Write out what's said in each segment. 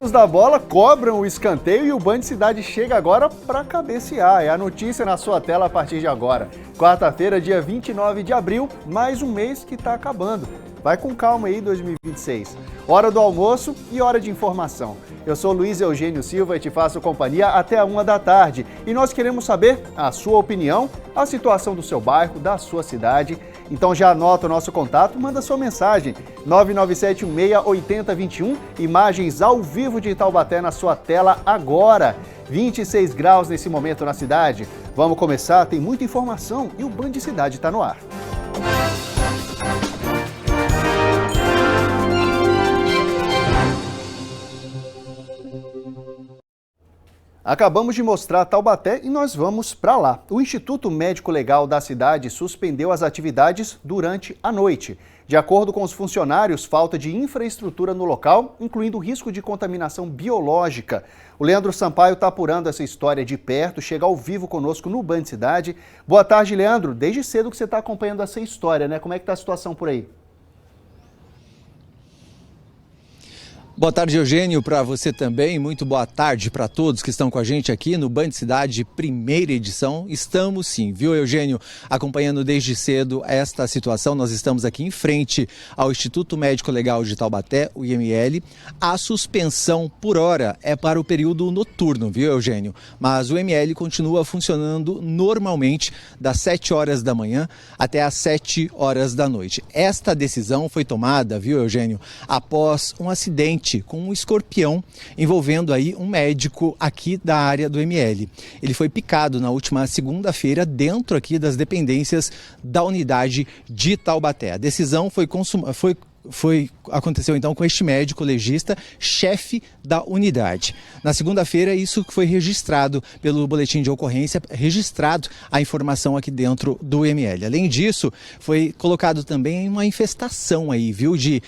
donos da bola cobram o escanteio e o Band Cidade chega agora para cabecear. É a notícia na sua tela a partir de agora. Quarta-feira, dia 29 de abril, mais um mês que está acabando. Vai com calma aí, 2026. Hora do almoço e hora de informação. Eu sou Luiz Eugênio Silva e te faço companhia até a 1 da tarde. E nós queremos saber a sua opinião, a situação do seu bairro, da sua cidade. Então já anota o nosso contato, manda sua mensagem. 997168021, imagens ao vivo de Taubaté na sua tela agora. 26 graus nesse momento na cidade. Vamos começar, tem muita informação e o Band Cidade está no ar. Acabamos de mostrar Taubaté e nós vamos para lá. O Instituto Médico Legal da cidade suspendeu as atividades durante a noite. De acordo com os funcionários, falta de infraestrutura no local, incluindo risco de contaminação biológica. O Leandro Sampaio está apurando essa história de perto, chega ao vivo conosco no Band Cidade. Boa tarde, Leandro. Desde cedo que você está acompanhando essa história, né? Como é que está a situação por aí? Boa tarde, Eugênio, para você também. Muito boa tarde para todos que estão com a gente aqui no Band Cidade, primeira edição. Estamos sim, viu, Eugênio? Acompanhando desde cedo esta situação. Nós estamos aqui em frente ao Instituto Médico Legal de Taubaté, o IML. A suspensão por hora é para o período noturno, viu, Eugênio? Mas o IML continua funcionando normalmente das 7 horas da manhã até as 7 horas da noite. Esta decisão foi tomada, viu, Eugênio, após um acidente com um escorpião envolvendo aí um médico aqui da área do IML. Ele foi picado na última segunda-feira dentro aqui das dependências da unidade de Taubaté. A decisão aconteceu então com este médico legista, chefe da unidade. Na segunda-feira, isso foi registrado pelo boletim de ocorrência, registrado a informação aqui dentro do IML. Além disso, foi colocado também uma infestação aí, viu, de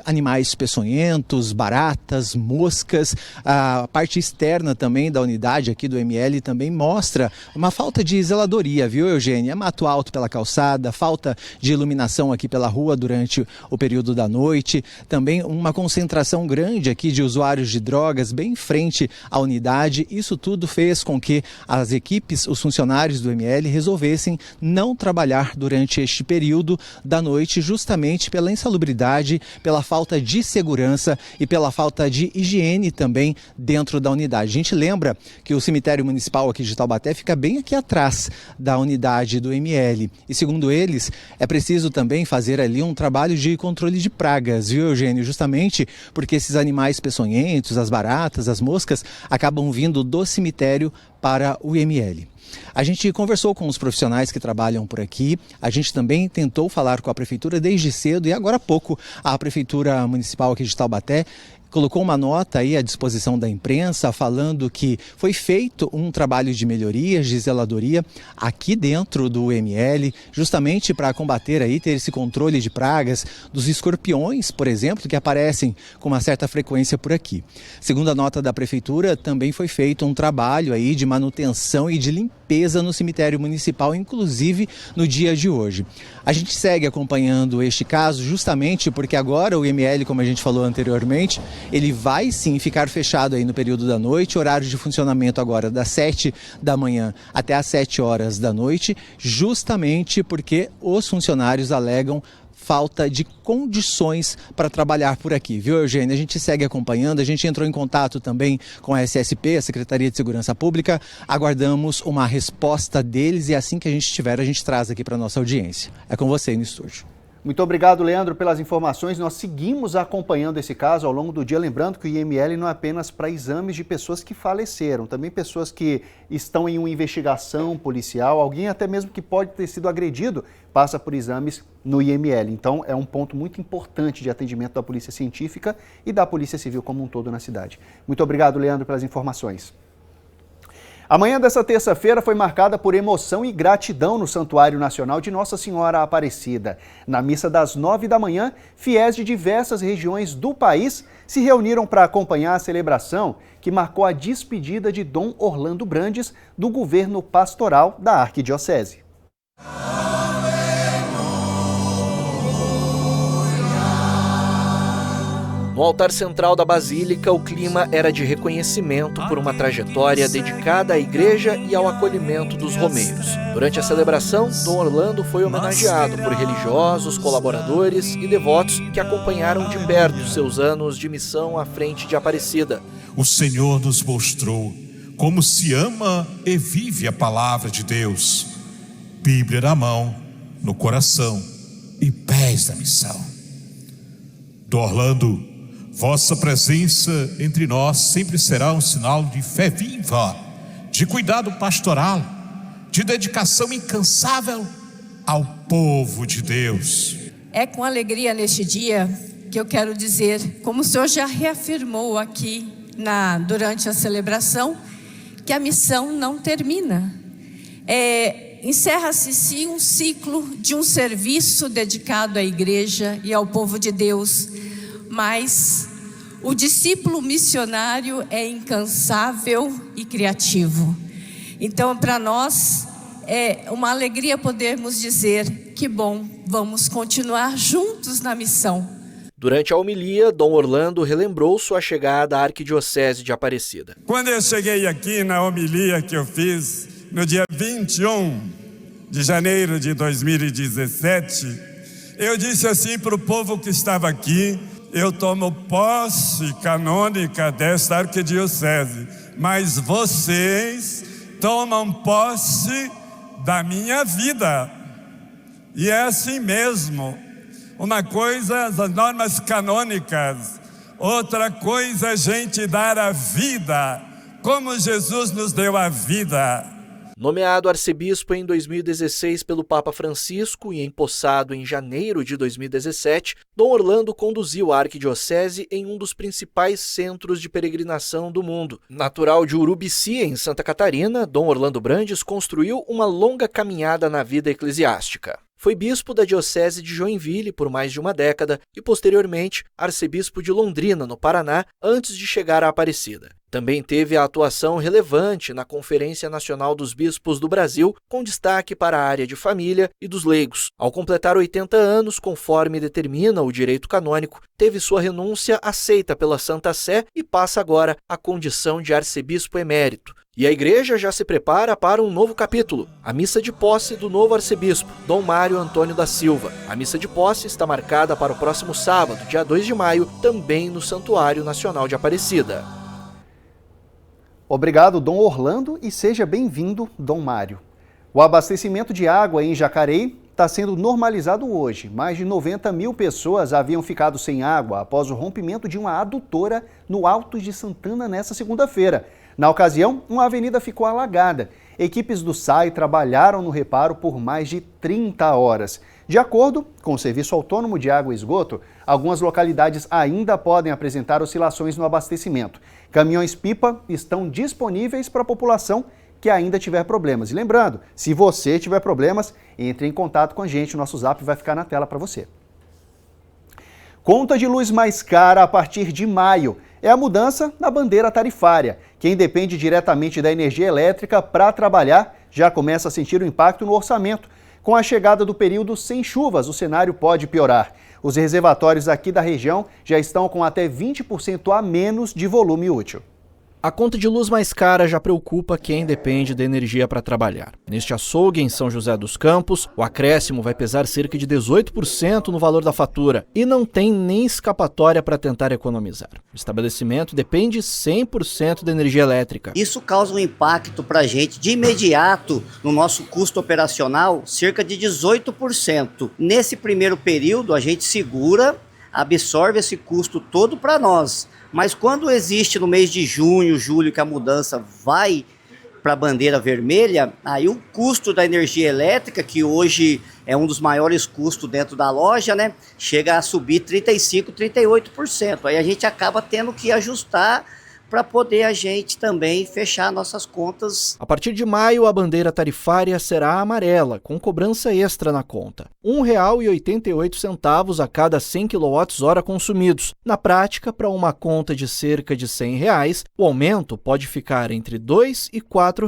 animais peçonhentos, baratas, moscas. A parte externa também da unidade aqui do IML também mostra uma falta de zeladoria, viu, Eugênia? Mato alto pela calçada, falta de iluminação aqui pela rua durante o período da noite, também uma concentração grande aqui de usuários de drogas bem em frente à unidade. Isso tudo fez com que as equipes, os funcionários do IML resolvessem não trabalhar durante este período da noite, justamente pela insalubridade, pela falta de segurança e pela falta de higiene também dentro da unidade. A gente lembra que o cemitério municipal aqui de Taubaté fica bem aqui atrás da unidade do IML e, segundo eles, é preciso também fazer ali um trabalho de controle de pragas, viu, Eugênio? Justamente porque esses animais peçonhentos, as baratas, as moscas, acabam vindo do cemitério para o IML. A gente conversou com os profissionais que trabalham por aqui, a gente também tentou falar com a prefeitura desde cedo e agora há pouco a prefeitura municipal aqui de Taubaté colocou uma nota aí à disposição da imprensa falando que foi feito um trabalho de melhorias, de zeladoria aqui dentro do IML, justamente para combater aí, ter esse controle de pragas dos escorpiões, por exemplo, que aparecem com uma certa frequência por aqui. Segundo a nota da prefeitura, também foi feito um trabalho aí de manutenção e de limpeza no cemitério municipal, inclusive no dia de hoje. A gente segue acompanhando este caso justamente porque agora o IML, como a gente falou anteriormente, ele vai sim ficar fechado aí no período da noite, horário de funcionamento agora das 7 da manhã até as 7 horas da noite, justamente porque os funcionários alegam falta de condições para trabalhar por aqui, viu, Eugênia? A gente segue acompanhando, a gente entrou em contato também com a SSP, a Secretaria de Segurança Pública, aguardamos uma resposta deles e assim que a gente tiver, a gente traz aqui para a nossa audiência. É com você aí no estúdio. Muito obrigado, Leandro, pelas informações. Nós seguimos acompanhando esse caso ao longo do dia, lembrando que o IML não é apenas para exames de pessoas que faleceram, também pessoas que estão em uma investigação policial, alguém até mesmo que pode ter sido agredido, passa por exames no IML. Então, é um ponto muito importante de atendimento da Polícia Científica e da Polícia Civil como um todo na cidade. Muito obrigado, Leandro, pelas informações. A manhã dessa terça-feira foi marcada por emoção e gratidão no Santuário Nacional de Nossa Senhora Aparecida. Na missa das 9 da manhã, fiéis de diversas regiões do país se reuniram para acompanhar a celebração que marcou a despedida de Dom Orlando Brandes do governo pastoral da Arquidiocese. No altar central da Basílica, o clima era de reconhecimento por uma trajetória dedicada à igreja e ao acolhimento dos romeiros. Durante a celebração, Dom Orlando foi homenageado por religiosos, colaboradores e devotos que acompanharam de perto seus anos de missão à frente de Aparecida. O Senhor nos mostrou como se ama e vive a palavra de Deus. Bíblia na mão, no coração e pés da missão. Dom Orlando, vossa presença entre nós sempre será um sinal de fé viva, de cuidado pastoral, de dedicação incansável ao povo de Deus. É com alegria neste dia que eu quero dizer, como o Senhor já reafirmou aqui durante a celebração, que a missão não termina. Encerra-se sim um ciclo de um serviço dedicado à igreja e ao povo de Deus, mas o discípulo missionário é incansável e criativo. Então, para nós, é uma alegria podermos dizer que bom, vamos continuar juntos na missão. Durante a homilia, Dom Orlando relembrou sua chegada à Arquidiocese de Aparecida. Quando eu cheguei aqui na homilia que eu fiz no dia 21 de janeiro de 2017, eu disse assim para o povo que estava aqui: eu tomo posse canônica desta arquidiocese, mas vocês tomam posse da minha vida. E é assim mesmo. Uma coisa as normas canônicas, outra coisa a gente dar a vida, como Jesus nos deu a vida. Nomeado arcebispo em 2016 pelo Papa Francisco e empossado em janeiro de 2017, Dom Orlando conduziu a arquidiocese em um dos principais centros de peregrinação do mundo. Natural de Urubici, em Santa Catarina, Dom Orlando Brandes construiu uma longa caminhada na vida eclesiástica. Foi bispo da Diocese de Joinville por mais de uma década e, posteriormente, arcebispo de Londrina, no Paraná, antes de chegar à Aparecida. Também teve a atuação relevante na Conferência Nacional dos Bispos do Brasil, com destaque para a área de família e dos leigos. Ao completar 80 anos, conforme determina o direito canônico, teve sua renúncia aceita pela Santa Sé e passa agora à condição de arcebispo emérito. E a igreja já se prepara para um novo capítulo, a missa de posse do novo arcebispo, Dom Mário Antônio da Silva. A missa de posse está marcada para o próximo sábado, dia 2 de maio, também no Santuário Nacional de Aparecida. Obrigado, Dom Orlando, e seja bem-vindo, Dom Mário. O abastecimento de água em Jacareí está sendo normalizado hoje. Mais de 90 mil pessoas haviam ficado sem água após o rompimento de uma adutora no Alto de Santana nesta segunda-feira. Na ocasião, uma avenida ficou alagada. Equipes do SAI trabalharam no reparo por mais de 30 horas. De acordo com o Serviço Autônomo de Água e Esgoto, algumas localidades ainda podem apresentar oscilações no abastecimento. Caminhões-pipa estão disponíveis para a população que ainda tiver problemas. E lembrando, se você tiver problemas, entre em contato com a gente. O nosso zap vai ficar na tela para você. Conta de luz mais cara a partir de maio. É a mudança na bandeira tarifária. Quem depende diretamente da energia elétrica para trabalhar já começa a sentir o impacto no orçamento. Com a chegada do período sem chuvas, o cenário pode piorar. Os reservatórios aqui da região já estão com até 20% a menos de volume útil. A conta de luz mais cara já preocupa quem depende da energia para trabalhar. Neste açougue, em São José dos Campos, o acréscimo vai pesar cerca de 18% no valor da fatura e não tem nem escapatória para tentar economizar. O estabelecimento depende 100% da energia elétrica. Isso causa um impacto para a gente de imediato no nosso custo operacional, cerca de 18%. Nesse primeiro período, a gente segura, absorve esse custo todo para nós. Mas quando existe no mês de junho, julho, que a mudança vai para a bandeira vermelha, aí o custo da energia elétrica, que hoje é um dos maiores custos dentro da loja, né, chega a subir 35%, 38%. Aí a gente acaba tendo que ajustar para poder a gente também fechar nossas contas. A partir de maio, a bandeira tarifária será amarela, com cobrança extra na conta. R$ 1,88 a cada 100 kWh consumidos. Na prática, para uma conta de cerca de R$ 100, o aumento pode ficar entre R$ 2 e R$ 4.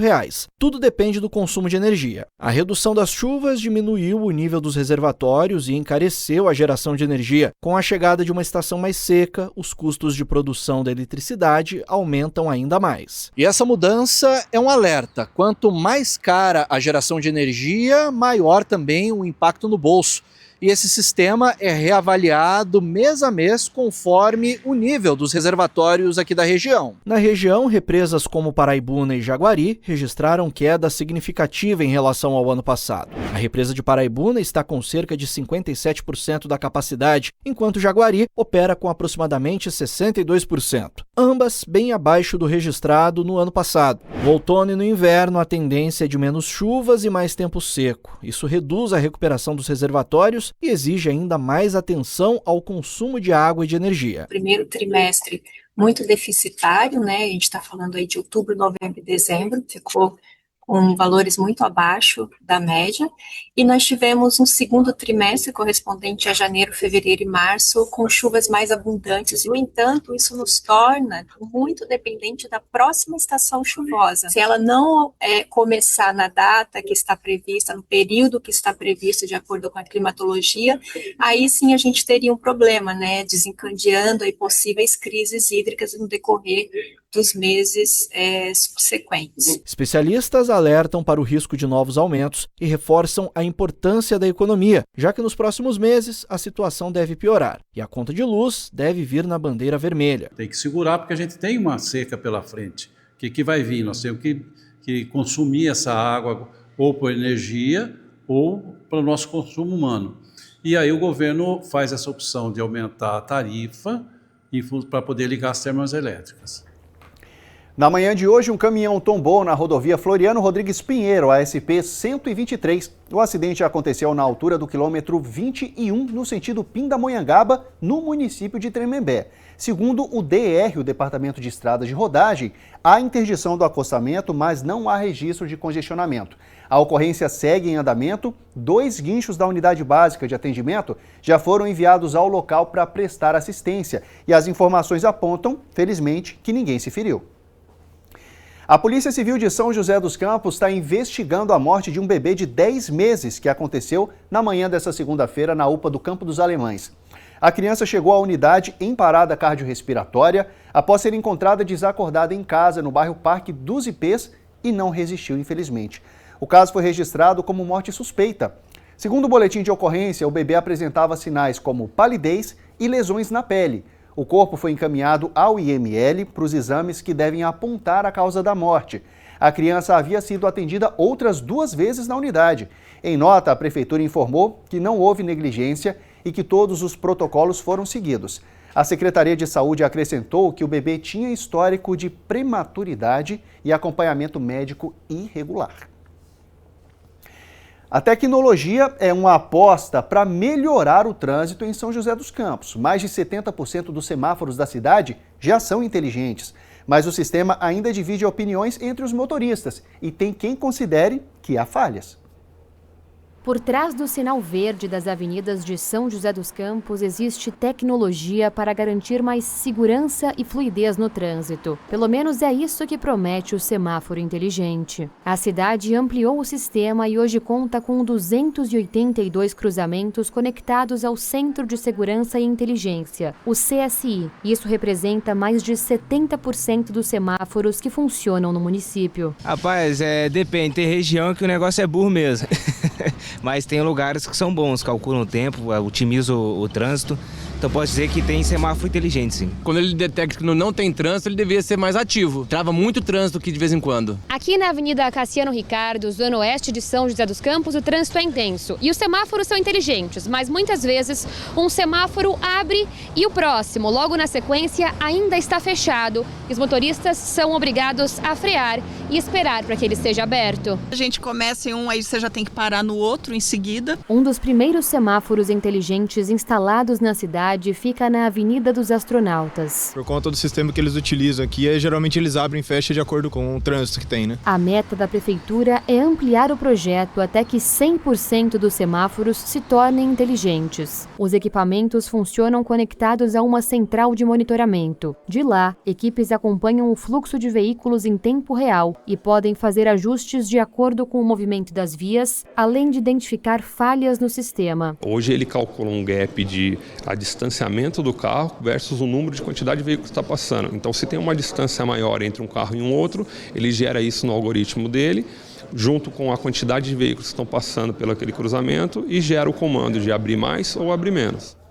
Tudo depende do consumo de energia. A redução das chuvas diminuiu o nível dos reservatórios e encareceu a geração de energia. Com a chegada de uma estação mais seca, os custos de produção da eletricidade aumentam ainda mais. E essa mudança é um alerta. Quanto mais cara a geração de energia, maior também o impacto no bolso. E esse sistema é reavaliado mês a mês conforme o nível dos reservatórios aqui da região. Na região, represas como Paraibuna e Jaguari registraram queda significativa em relação ao ano passado. A represa de Paraibuna está com cerca de 57% da capacidade, enquanto Jaguari opera com aproximadamente 62%. Ambas bem abaixo do registrado no ano passado. No outono e no inverno, a tendência é de menos chuvas e mais tempo seco. Isso reduz a recuperação dos reservatórios e exige ainda mais atenção ao consumo de água e de energia. Primeiro trimestre muito deficitário, né? A gente está falando aí de outubro, novembro e dezembro, ficou com valores muito abaixo da média, e nós tivemos um segundo trimestre correspondente a janeiro, fevereiro e março, com chuvas mais abundantes. No entanto, isso nos torna muito dependente da próxima estação chuvosa. Se ela não começar na data que está prevista, no período que está previsto de acordo com a climatologia, aí sim a gente teria um problema, né, desencadeando aí possíveis crises hídricas no decorrer dos meses subsequentes. Especialistas alertam para o risco de novos aumentos e reforçam a importância da economia, já que nos próximos meses a situação deve piorar e a conta de luz deve vir na bandeira vermelha. Tem que segurar porque a gente tem uma seca pela frente. O que vai vir? Nós temos que consumir essa água ou por energia ou para o nosso consumo humano. E aí o governo faz essa opção de aumentar a tarifa para poder ligar as termoelétricas. Na manhã de hoje, um caminhão tombou na rodovia Floriano Rodrigues Pinheiro, a SP 123. O acidente aconteceu na altura do quilômetro 21, no sentido Pindamonhangaba, no município de Tremembé. Segundo o DR, o Departamento de Estradas de Rodagem, há interdição do acostamento, mas não há registro de congestionamento. A ocorrência segue em andamento. 2 guinchos da unidade básica de atendimento já foram enviados ao local para prestar assistência. E as informações apontam, felizmente, que ninguém se feriu. A Polícia Civil de São José dos Campos está investigando a morte de um bebê de 10 meses que aconteceu na manhã desta segunda-feira na UPA do Campo dos Alemães. A criança chegou à unidade em parada cardiorrespiratória após ser encontrada desacordada em casa no bairro Parque dos Ipês e não resistiu, infelizmente. O caso foi registrado como morte suspeita. Segundo o boletim de ocorrência, o bebê apresentava sinais como palidez e lesões na pele. O corpo foi encaminhado ao IML para os exames que devem apontar a causa da morte. A criança havia sido atendida outras 2 vezes na unidade. Em nota, a Prefeitura informou que não houve negligência e que todos os protocolos foram seguidos. A Secretaria de Saúde acrescentou que o bebê tinha histórico de prematuridade e acompanhamento médico irregular. A tecnologia é uma aposta para melhorar o trânsito em São José dos Campos. Mais de 70% dos semáforos da cidade já são inteligentes, mas o sistema ainda divide opiniões entre os motoristas e tem quem considere que há falhas. Por trás do sinal verde das avenidas de São José dos Campos existe tecnologia para garantir mais segurança e fluidez no trânsito. Pelo menos é isso que promete o semáforo inteligente. A cidade ampliou o sistema e hoje conta com 282 cruzamentos conectados ao Centro de Segurança e Inteligência, o CSI. Isso representa mais de 70% dos semáforos que funcionam no município. Rapaz, depende. Tem região que o negócio é burro mesmo. Mas tem lugares que são bons, calculam o tempo, otimizam o trânsito. Então pode dizer que tem semáforo inteligente, sim. Quando ele detecta que não tem trânsito, ele deveria ser mais ativo. Trava muito trânsito aqui de vez em quando. Aqui na Avenida Cassiano Ricardo, zona oeste de São José dos Campos, o trânsito é intenso. E os semáforos são inteligentes, mas muitas vezes um semáforo abre e o próximo, logo na sequência, ainda está fechado. Os motoristas são obrigados a frear e esperar para que ele esteja aberto. A gente começa em um, aí você já tem que parar no outro em seguida. Um dos primeiros semáforos inteligentes instalados na cidade fica na Avenida dos Astronautas. Por conta do sistema que eles utilizam aqui, geralmente eles abrem e fecham de acordo com o trânsito que tem, né? A meta da prefeitura é ampliar o projeto até que 100% dos semáforos se tornem inteligentes. Os equipamentos funcionam conectados a uma central de monitoramento. De lá, equipes acompanham o fluxo de veículos em tempo real e podem fazer ajustes de acordo com o movimento das vias, além de identificar falhas no sistema. Hoje ele calcula um gap de distanciamento do carro versus o número de quantidade de veículos que está passando. Então, se tem uma distância maior entre um carro e um outro, ele gera isso no algoritmo dele, junto com a quantidade de veículos que estão passando pelo aquele cruzamento e gera o comando de abrir mais ou abrir menos.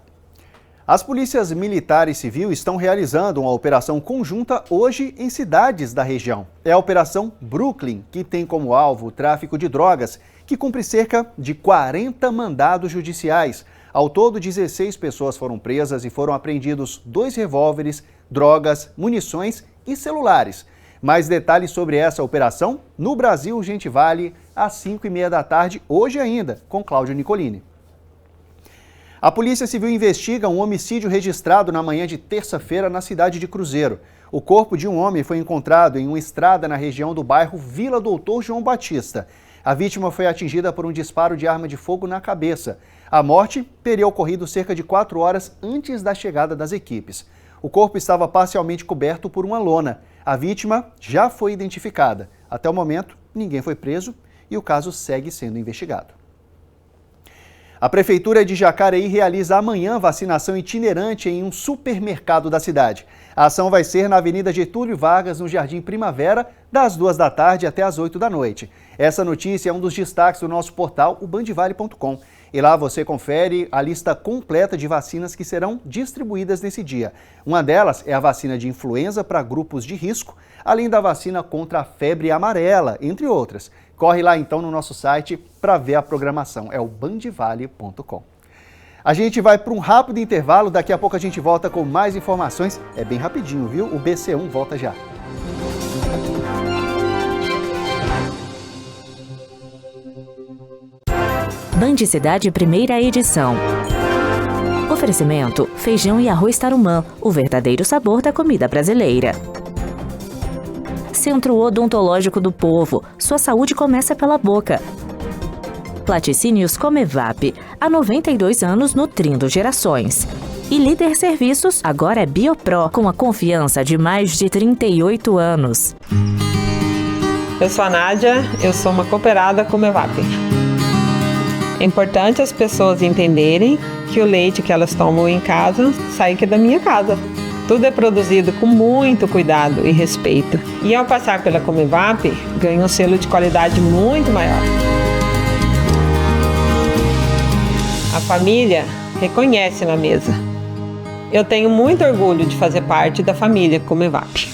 As polícias militar e civil estão realizando uma operação conjunta hoje em cidades da região. É a Operação Brooklyn, que tem como alvo o tráfico de drogas, que cumpre cerca de 40 mandados judiciais. Ao todo, 16 pessoas foram presas e foram apreendidos 2 revólveres, drogas, munições e celulares. Mais detalhes sobre essa operação no Brasil Gente Vale, às 5h30 da tarde, hoje ainda, com Cláudio Nicolini. A Polícia Civil investiga um homicídio registrado na manhã de terça-feira na cidade de Cruzeiro. O corpo de um homem foi encontrado em uma estrada na região do bairro Vila Doutor João Batista. A vítima foi atingida por um disparo de arma de fogo na cabeça. A morte teria ocorrido cerca de 4 horas antes da chegada das equipes. O corpo estava parcialmente coberto por uma lona. A vítima já foi identificada. Até o momento, ninguém foi preso e o caso segue sendo investigado. A Prefeitura de Jacareí realiza amanhã vacinação itinerante em um supermercado da cidade. A ação vai ser na Avenida Getúlio Vargas, no Jardim Primavera, das 2 da tarde até as 8 da noite. Essa notícia é um dos destaques do nosso portal, o bandvale.com. E lá você confere a lista completa de vacinas que serão distribuídas nesse dia. Uma delas é a vacina de influenza para grupos de risco, além da vacina contra a febre amarela, entre outras. Corre lá então no nosso site para ver a programação, é o bandvale.com. A gente vai para um rápido intervalo, daqui a pouco a gente volta com mais informações. É bem rapidinho, viu? O BC1 volta já. Band Cidade, primeira edição. Oferecimento: feijão e arroz Tarumã, o verdadeiro sabor da comida brasileira. Centro Odontológico do Povo, sua saúde começa pela boca. Laticínios Comevap, há 92 anos nutrindo gerações. E Líder Serviços, agora é Biopro, com a confiança de mais de 38 anos. Eu sou a Nádia, eu sou uma cooperada Comevap. É importante as pessoas entenderem que o leite que elas tomam em casa sai aqui da minha casa. Tudo é produzido com muito cuidado e respeito. E ao passar pela Comevap, ganha um selo de qualidade muito maior. A família reconhece na mesa. Eu tenho muito orgulho de fazer parte da família Comevap.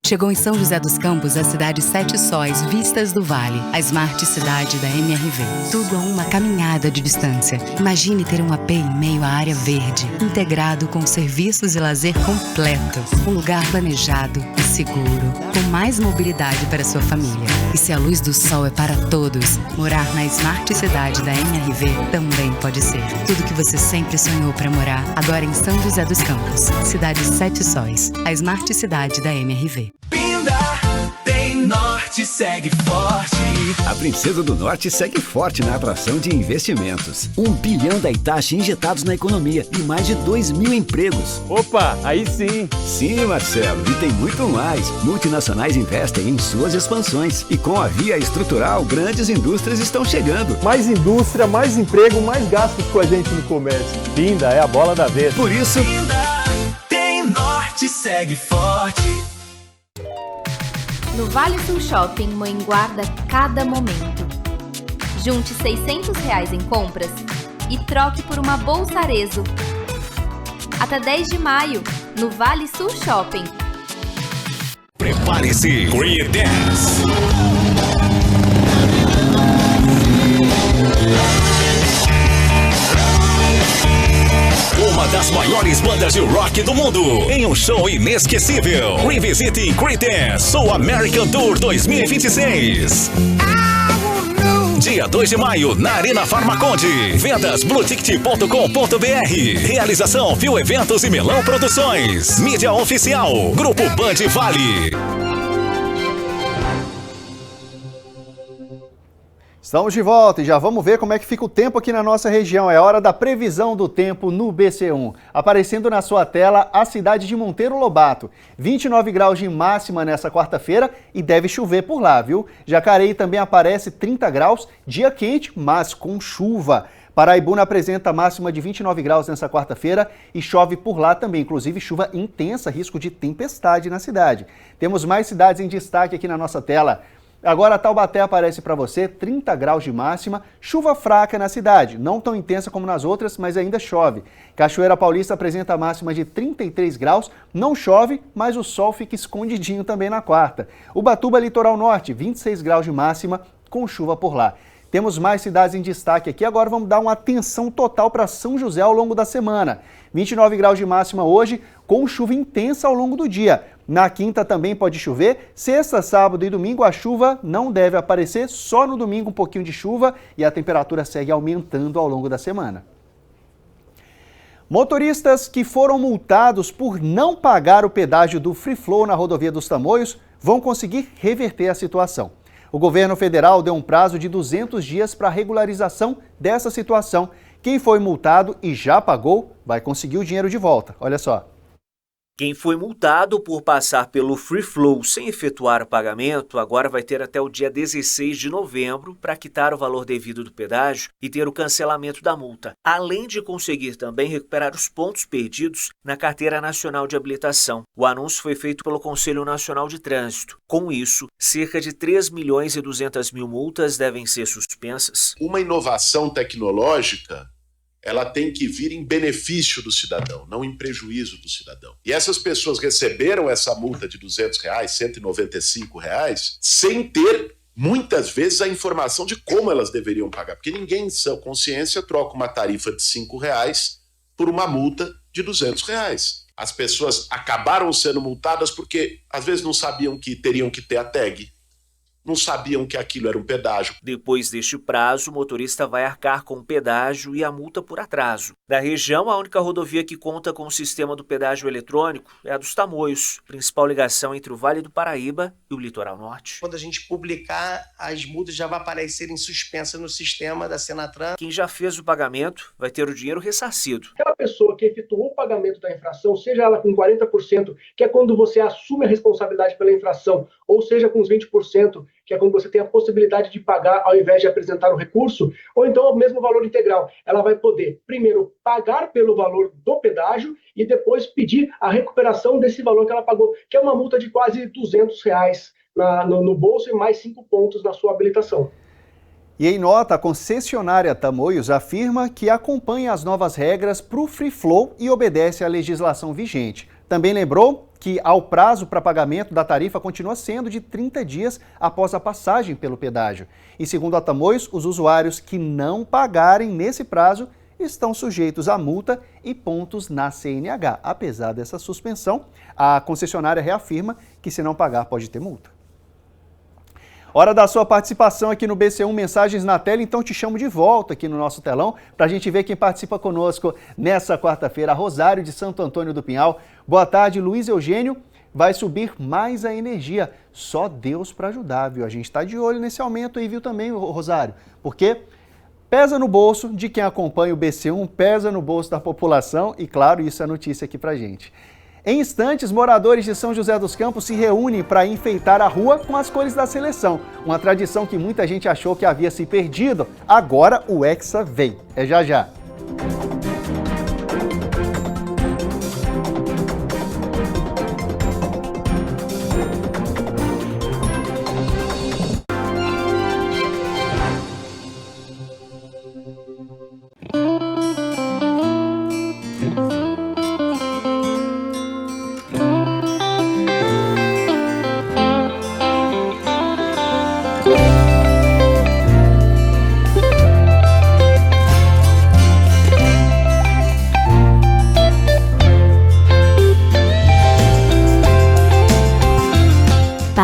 Chegou em São José dos Campos a cidade 7 Sóis, Vistas do Vale, a Smart Cidade da MRV. Tudo a uma caminhada de distância. Imagine ter um AP em meio à área verde, integrado com serviços e lazer completo. Um lugar planejado e seguro, com mais mobilidade para sua família. E se a luz do sol é para todos, morar na Smart Cidade da MRV também pode ser. Tudo que você sempre sonhou para morar, agora em São José dos Campos. Cidade 7 Sóis, a Smart Cidade da MRV. Pinda tem Norte, segue forte. A Princesa do Norte segue forte na atração de investimentos. 1 bilhão da Itachi injetados na economia e mais de 2.000 empregos. Opa, aí sim! Sim, Marcelo, e tem muito mais. Multinacionais investem em suas expansões. E com a Via Estrutural, grandes indústrias estão chegando. Mais indústria, mais emprego, mais gastos com a gente no comércio. Pinda é a bola da vez. Por isso... Pinda tem Norte, segue forte. No Vale Sul Shopping, Mãe guarda cada momento. Junte R$600 em compras e troque por uma bolsa Arezzo. Até 10 de maio, no Vale Sul Shopping. Prepare-se, Green Dance. uma das maiores bandas de rock do mundo em um show inesquecível. Revisite Creedence Soul American Tour 2026. Dia 2 de maio, na Arena Farmaconde. Vendas blueticket.com.br. Realização Fio Eventos e Melão Produções. Mídia oficial, Grupo Band Vale. Estamos de volta e já vamos ver como é que fica o tempo aqui na nossa região. É hora da previsão do tempo no BC1. Aparecendo na sua tela a cidade de Monteiro Lobato. 29 graus de máxima nessa quarta-feira e deve chover por lá, viu? Jacareí também aparece 30 graus, dia quente, mas com chuva. Paraibuna apresenta máxima de 29 graus nessa quarta-feira e chove por lá também, inclusive chuva intensa, risco de tempestade na cidade. Temos mais cidades em destaque aqui na nossa tela. Agora Taubaté aparece para você, 30 graus de máxima, chuva fraca na cidade, não tão intensa como nas outras, mas ainda chove. Cachoeira Paulista apresenta máxima de 33 graus, não chove, mas o sol fica escondidinho também na quarta. Ubatuba, Litoral Norte, 26 graus de máxima, com chuva por lá. Temos mais cidades em destaque aqui, agora vamos dar uma atenção total para São José ao longo da semana. 29 graus de máxima hoje, com chuva intensa ao longo do dia. Na quinta também pode chover, sexta, sábado e domingo a chuva não deve aparecer, só no domingo um pouquinho de chuva e a temperatura segue aumentando ao longo da semana. Motoristas que foram multados por não pagar o pedágio do Free Flow na rodovia dos Tamoios vão conseguir reverter a situação. O governo federal deu um prazo de 200 dias para a regularização dessa situação. Quem foi multado e já pagou vai conseguir o dinheiro de volta. Olha só. Quem foi multado por passar pelo Free Flow sem efetuar o pagamento, agora vai ter até o dia 16 de novembro para quitar o valor devido do pedágio e ter o cancelamento da multa, além de conseguir também recuperar os pontos perdidos na Carteira Nacional de Habilitação. O anúncio foi feito pelo Conselho Nacional de Trânsito. Com isso, cerca de 3.200.000 multas devem ser suspensas. Uma inovação tecnológica, ela tem que vir em benefício do cidadão, não em prejuízo do cidadão. E essas pessoas receberam essa multa de R$200, R$195, sem ter, muitas vezes, a informação de como elas deveriam pagar. Porque ninguém, em sã consciência, troca uma tarifa de R$5 por uma multa de R$200. As pessoas acabaram sendo multadas porque, às vezes, não sabiam que teriam que ter a tag. Não sabiam que aquilo era um pedágio. Depois deste prazo, o motorista vai arcar com o pedágio e a multa por atraso. Da região, a única rodovia que conta com o sistema do pedágio eletrônico é a dos Tamoios, principal ligação entre o Vale do Paraíba e o Litoral Norte. Quando a gente publicar, as multas já vão aparecerem suspensas no sistema da Senatran. Quem já fez o pagamento vai ter o dinheiro ressarcido. Aquela pessoa que efetuou o pagamento da infração, seja ela com 40%, que é quando você assume a responsabilidade pela infração, ou seja com os 20%, que é quando você tem a possibilidade de pagar ao invés de apresentar o recurso, ou então o mesmo valor integral. Ela vai poder, primeiro, pagar pelo valor do pedágio e depois pedir a recuperação desse valor que ela pagou, que é uma multa de quase R$200 no bolso e mais 5 pontos na sua habilitação. E em nota, a concessionária Tamoios afirma que acompanha as novas regras para o Free Flow e obedece à legislação vigente. Também lembrou que o prazo para pagamento da tarifa continua sendo de 30 dias após a passagem pelo pedágio. E segundo a Tamoios, os usuários que não pagarem nesse prazo estão sujeitos a multa e pontos na CNH. Apesar dessa suspensão, a concessionária reafirma que se não pagar pode ter multa. Hora da sua participação aqui no BC1 Mensagens na Tela, então te chamo de volta aqui no nosso telão para a gente ver quem participa conosco nessa quarta-feira. Rosário de Santo Antônio do Pinhal. Boa tarde, Luiz Eugênio. Vai subir mais a energia. Só Deus para ajudar, viu? A gente está de olho nesse aumento aí, viu também, Rosário? Porque pesa no bolso de quem acompanha o BC1, pesa no bolso da população e, claro, isso é notícia aqui para gente. Em instantes, moradores de São José dos Campos se reúnem para enfeitar a rua com as cores da seleção. Uma tradição que muita gente achou que havia se perdido. Agora o Hexa vem. É já já.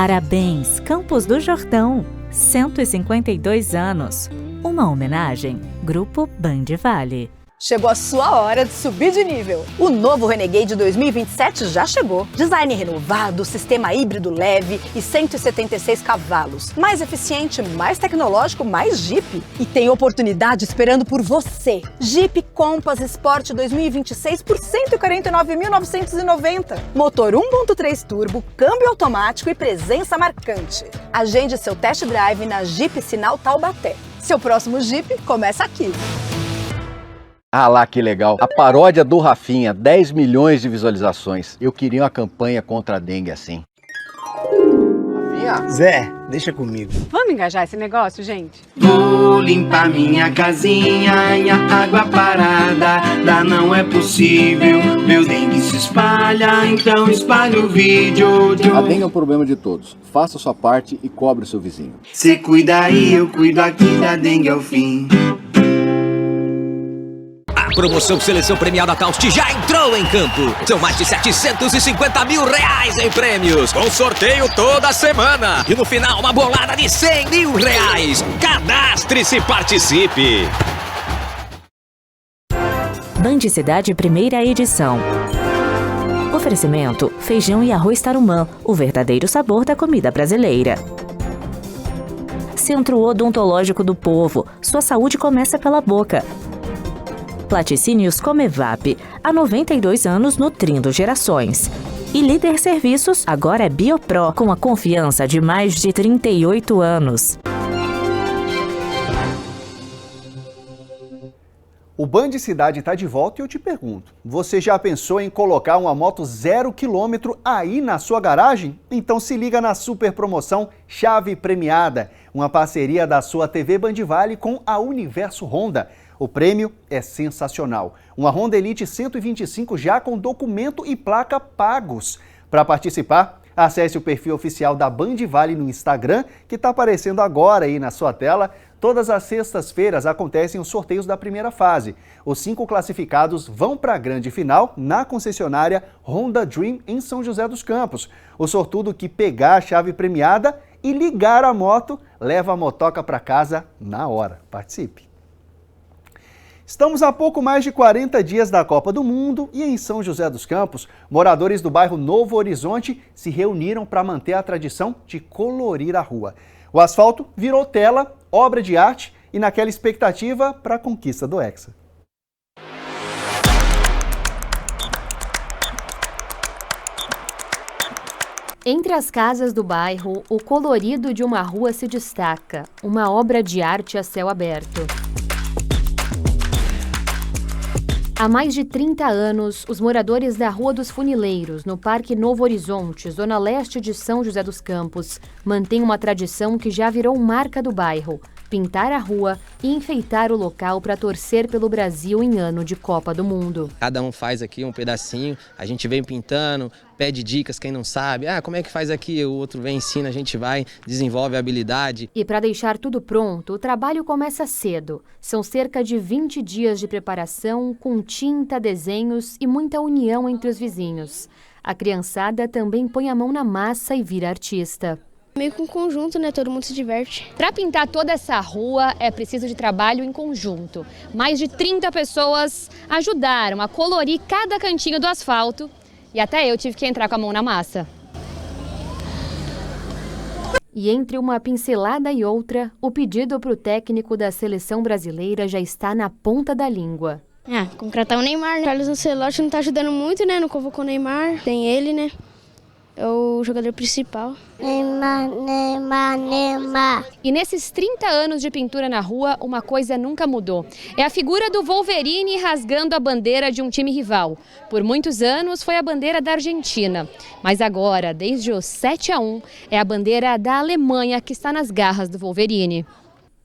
Parabéns, Campos do Jordão, 152 anos. Uma homenagem, Grupo Band Vale. Chegou a sua hora de subir de nível. O novo Renegade 2027 já chegou. Design renovado, sistema híbrido leve e 176 cavalos. Mais eficiente, mais tecnológico, mais Jeep. E tem oportunidade esperando por você. Jeep Compass Sport 2026 por R$ 149.990. Motor 1.3 turbo, câmbio automático e presença marcante. Agende seu test drive na Jeep Sinal Taubaté. Seu próximo Jeep começa aqui. Ah lá, que legal. A paródia do Rafinha, 10 milhões de visualizações. Eu queria uma campanha contra a dengue assim. Rafinha? Zé, deixa comigo. Vamos engajar esse negócio, gente? Vou limpar minha casinha em água parada. Não é possível, meu dengue se espalha, então espalha o vídeo. A dengue é um problema de todos. Faça a sua parte e cobre o seu vizinho. Cê cuida aí, eu cuido aqui, da dengue ao fim. A promoção Seleção Premiada Taust já entrou em campo. São mais de 750 mil reais em prêmios, com sorteio toda semana. E no final, uma bolada de 100 mil reais. Cadastre-se e participe. Band Cidade, primeira edição. Oferecimento: feijão e arroz tarumã, o verdadeiro sabor da comida brasileira. Centro Odontológico do Povo, sua saúde começa pela boca. Laticínios Comevap, há 92 anos nutrindo gerações. E Líder Serviços, agora é Biopro, com a confiança de mais de 38 anos. O Band Cidade está de volta e eu te pergunto, você já pensou em colocar uma moto 0 km aí na sua garagem? Então se liga na super promoção Chave Premiada, uma parceria da sua TV Band Vale com a Universo Honda. O prêmio é sensacional. Uma Honda Elite 125 já com documento e placa pagos. Para participar, acesse o perfil oficial da Band Vale no Instagram, que está aparecendo agora aí na sua tela. Todas as sextas-feiras acontecem os sorteios da primeira fase. Os 5 classificados vão para a grande final na concessionária Honda Dream em São José dos Campos. O sortudo que pegar a chave premiada e ligar a moto, leva a motoca para casa na hora. Participe! Estamos a pouco mais de 40 dias da Copa do Mundo e em São José dos Campos, moradores do bairro Novo Horizonte se reuniram para manter a tradição de colorir a rua. O asfalto virou tela, obra de arte e naquela expectativa para a conquista do Hexa. Entre as casas do bairro, o colorido de uma rua se destaca, uma obra de arte a céu aberto. Há mais de 30 anos, os moradores da Rua dos Funileiros, no Parque Novo Horizonte, zona leste de São José dos Campos, mantêm uma tradição que já virou marca do bairro: pintar a rua e enfeitar o local para torcer pelo Brasil em ano de Copa do Mundo. Cada um faz aqui um pedacinho, a gente vem pintando, pede dicas, quem não sabe, como é que faz aqui? O outro vem, ensina, a gente vai, desenvolve a habilidade. E para deixar tudo pronto, o trabalho começa cedo. São cerca de 20 dias de preparação, com tinta, desenhos e muita união entre os vizinhos. A criançada também põe a mão na massa e vira artista. Meio que um conjunto, né? Todo mundo se diverte. Para pintar toda essa rua é preciso de trabalho em conjunto. Mais de 30 pessoas ajudaram a colorir cada cantinho do asfalto e até eu tive que entrar com a mão na massa. E entre uma pincelada e outra, o pedido para o técnico da seleção brasileira já está na ponta da língua. Contratar o Neymar, né? O Carlos Ancelotti não tá ajudando muito, né? Não convocou o Neymar, tem ele, né? É o jogador principal. Neymar. E nesses 30 anos de pintura na rua, uma coisa nunca mudou. É a figura do Wolverine rasgando a bandeira de um time rival. Por muitos anos foi a bandeira da Argentina. Mas agora, desde o 7-1, é a bandeira da Alemanha que está nas garras do Wolverine.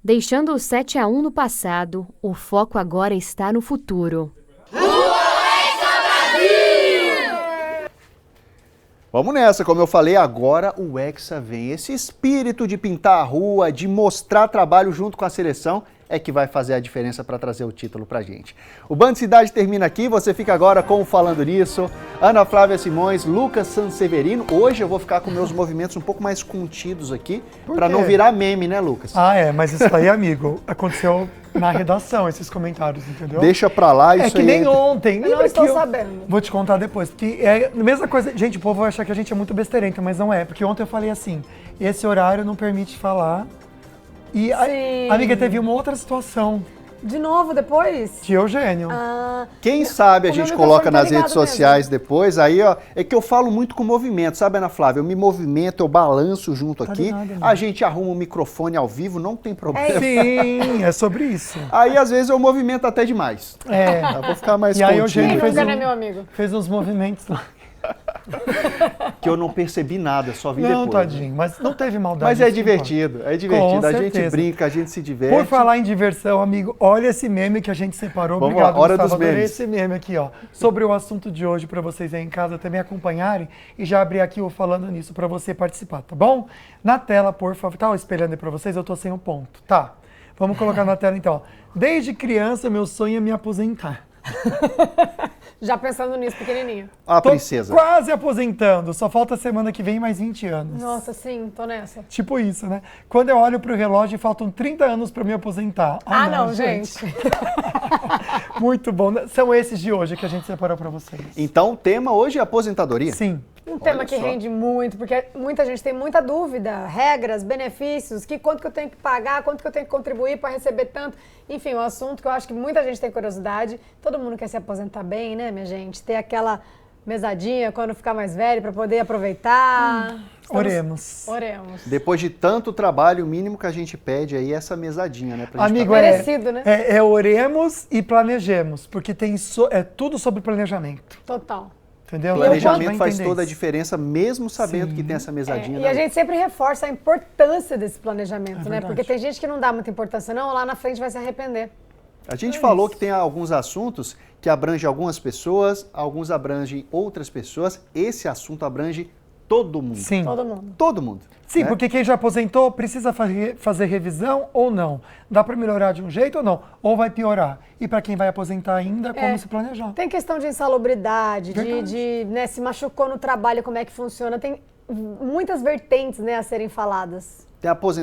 Deixando o 7-1 no passado, o foco agora está no futuro. Vamos nessa, como eu falei, agora o Hexa vem. Esse espírito de pintar a rua, de mostrar trabalho junto com a seleção, é que vai fazer a diferença para trazer o título pra gente. O Band Cidade termina aqui, você fica agora com o Falando Nisso, Ana Flávia Simões, Lucas Sanseverino. Hoje eu vou ficar com meus movimentos um pouco mais contidos aqui, para não virar meme, né, Lucas? Mas isso aí, amigo, aconteceu na redação, esses comentários, entendeu? Deixa pra lá, isso aí. É que nem ontem. Eu não estou sabendo. Vou te contar depois, porque é a mesma coisa. Gente, o povo vai achar que a gente é muito besteirento, mas não é. Porque ontem eu falei assim, esse horário não permite falar. E, amiga, teve uma outra situação. De novo, depois? De Eugênio. Quem sabe a gente coloca nas redes sociais depois, aí ó, é que eu falo muito com movimento, sabe, Ana Flávia? Eu me movimento, eu balanço junto aqui, a gente arruma um microfone ao vivo, não tem problema. Sim, é sobre isso. Aí às vezes eu movimento até demais. Eu vou ficar mais contido. E aí Eugênio meu amigo? fez uns movimentos lá. Que eu não percebi nada, só vi depois. Não, tadinho, mas não teve maldade. Mas é divertido, é divertido. Com a gente certeza. brinca, a gente se diverte. Por falar em diversão, amigo, olha esse meme que a gente separou. Vamos Obrigado, lá, hora Gustavo, dos memes. adorei esse meme aqui, ó. Sobre o assunto de hoje, para vocês aí em casa também acompanharem e já abrir aqui o Falando Nisso para você participar, tá bom? Na tela, por favor. Tá espelhando aí para vocês, eu tô sem o ponto. Tá, vamos colocar na tela então. Desde criança, meu sonho é me aposentar. Já pensando nisso, pequenininho. A princesa. Quase aposentando, só falta semana que vem mais 20 anos. Nossa, sim, tô nessa. Tipo isso, né? Quando eu olho pro relógio, faltam 30 anos para me aposentar. Não, gente. Muito bom. São esses de hoje que a gente separou para vocês. Então o tema hoje é aposentadoria? Sim. Um tema que rende muito, porque muita gente tem muita dúvida, regras, benefícios, quanto que eu tenho que pagar, quanto que eu tenho que contribuir para receber tanto. Enfim, um assunto que eu acho que muita gente tem curiosidade. Todo mundo quer se aposentar bem, né, minha gente? Ter aquela mesadinha quando ficar mais velho para poder aproveitar. Oremos. Depois de tanto trabalho, o mínimo que a gente pede aí é essa mesadinha, né? Pra Amigo, merecido, né? Oremos e planejemos, porque é tudo sobre planejamento. Total. Entendeu? Planejamento faz toda a diferença, mesmo sabendo que tem essa mesadinha. E a gente sempre reforça a importância desse planejamento, né? Porque tem gente que não dá muita importância, não, lá na frente vai se arrepender. A gente falou que tem alguns assuntos que abrangem algumas pessoas, alguns abrangem outras pessoas. Esse assunto abrange todo mundo. Sim. Todo mundo. Sim, né? Porque quem já aposentou precisa fazer revisão ou não? Dá para melhorar de um jeito ou não? Ou vai piorar? E para quem vai aposentar ainda, como se planejar? Tem questão de insalubridade, de se machucou no trabalho, como é que funciona. Tem muitas vertentes, né, a serem faladas. Tem